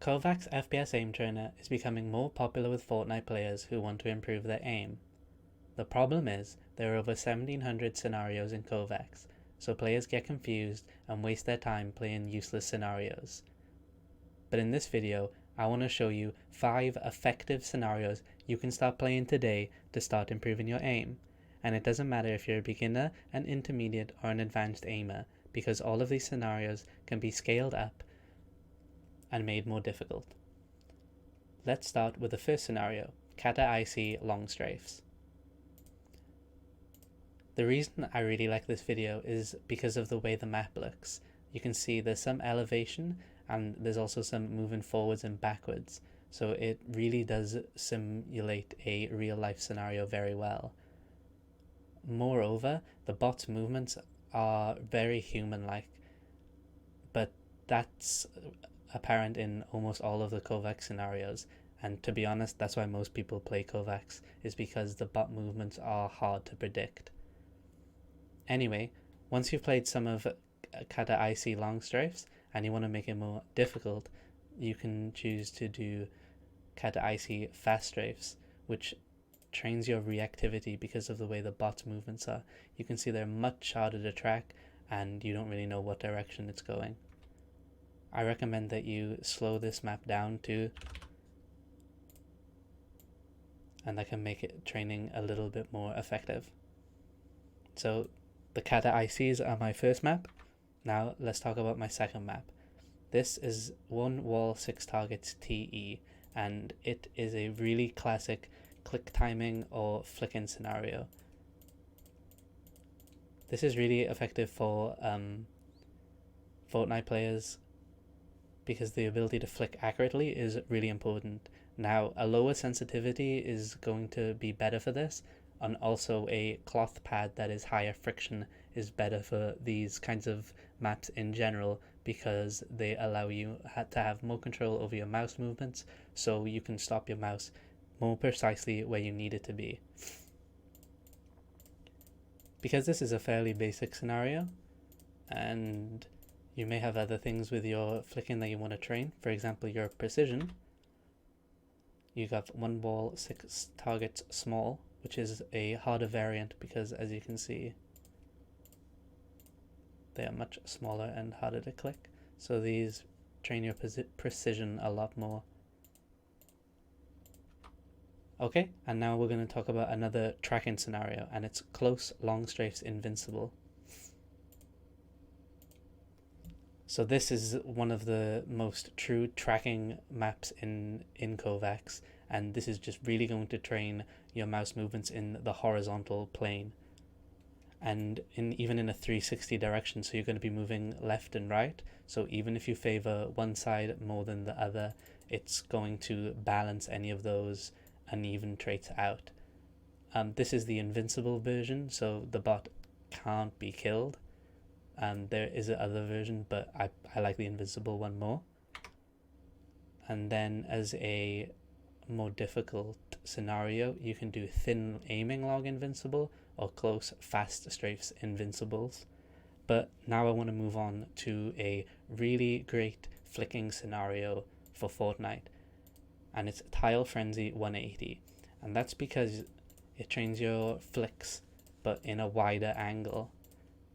Kovaak's FPS aim trainer is becoming more popular with Fortnite players who want to improve their aim. The problem is, there are over 1700 scenarios in Kovaak's, so players get confused and waste their time playing useless scenarios. But in this video, I want to show you 5 effective scenarios you can start playing today to start improving your aim. And it doesn't matter if you're a beginner, an intermediate, or an advanced aimer, because all of these scenarios can be scaled up and made more difficult. Let's start with the first scenario, Cata IC Long Strafes. The reason I really like this video is because of the way the map looks. You can see there's some elevation and there's also some moving forwards and backwards, so it really does simulate a real life scenario very well. Moreover, the bot's movements are very human-like, but that's apparent in almost all of the Kovaak scenarios, and to be honest, that's why most people play Kovaaks, is because the bot movements are hard to predict. Anyway, once you've played some of Cata IC Long Strafes and you want to make it more difficult, you can choose to do Cata IC Fast Strafes, which trains your reactivity because of the way the bot's movements are. You can see they're much harder to track and you don't really know what direction it's going. I recommend that you slow this map down too, and that can make it training a little bit more effective. So the Cata ICs are my first map. Now let's talk about my second map. This is 1 wall 6 targets TE, and it is a really classic click timing or flicking scenario. This is really effective for Fortnite players because the ability to flick accurately is really important. Now, a lower sensitivity is going to be better for this, and also a cloth pad that is higher friction is better for these kinds of maps in general, because they allow you to have more control over your mouse movements, so you can stop your mouse more precisely where you need it to be. Because this is a fairly basic scenario, and you may have other things with your flicking that you want to train, for example your precision. You got 1 wall 6 targets small, which is a harder variant because, as you can see, they are much smaller and harder to click, so these train your precision a lot more. Okay, and now we're going to talk about another tracking scenario, and it's Close Long Strafes Invincible. So this is one of the most true tracking maps in Kovaaks, and this is just really going to train your mouse movements in the horizontal plane, and even in a 360 direction, so you're going to be moving left and right, so even if you favor one side more than the other, it's going to balance any of those uneven traits out. This is the invincible version, so the bot can't be killed. There is another version, but I like the invincible one more. And then as a more difficult scenario, you can do thin aiming log invincible or close fast strafes invincibles. But now I want to move on to a really great flicking scenario for Fortnite, and it's Tile Frenzy 180, and that's because it trains your flicks but in a wider angle.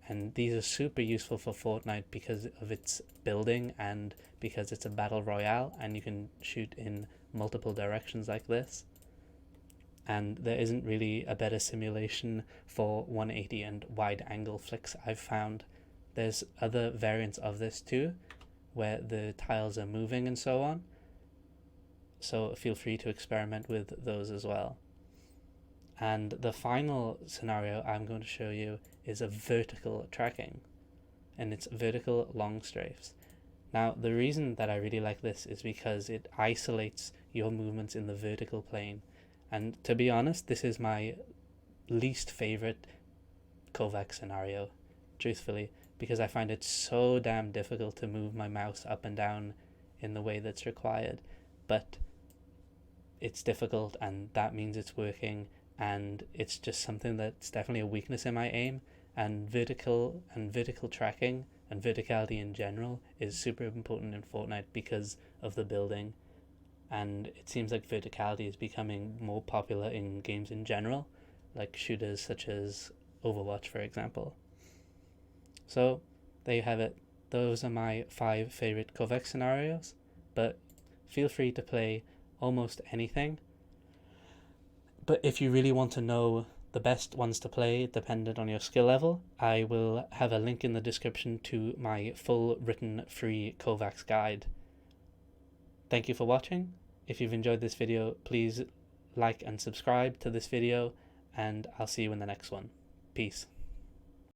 And these are super useful for Fortnite because of its building and because it's a battle royale and you can shoot in multiple directions like this. And there isn't really a better simulation for 180 and wide angle flicks I've found. There's other variants of this too, where the tiles are moving and so on. So feel free to experiment with those as well. And the final scenario I'm going to show you is a vertical tracking, and it's vertical long strafes. Now, the reason that I really like this is because it isolates your movements in the vertical plane. And to be honest, this is my least favorite Kovaak scenario, truthfully, because I find it so damn difficult to move my mouse up and down in the way that's required. But it's difficult, and that means it's working, and it's just something that's definitely a weakness in my aim. And vertical tracking and verticality in general is super important in Fortnite because of the building, and it seems like verticality is becoming more popular in games in general, like shooters such as Overwatch, for example. So there you have it. Those are my 5 favorite Kovaak scenarios, but feel free to play almost anything. But if you really want to know the best ones to play, dependent on your skill level, I will have a link in the description to my full written free Kovaak's guide. Thank you for watching. If you've enjoyed this video, please like and subscribe to this video, and I'll see you in the next one. Peace.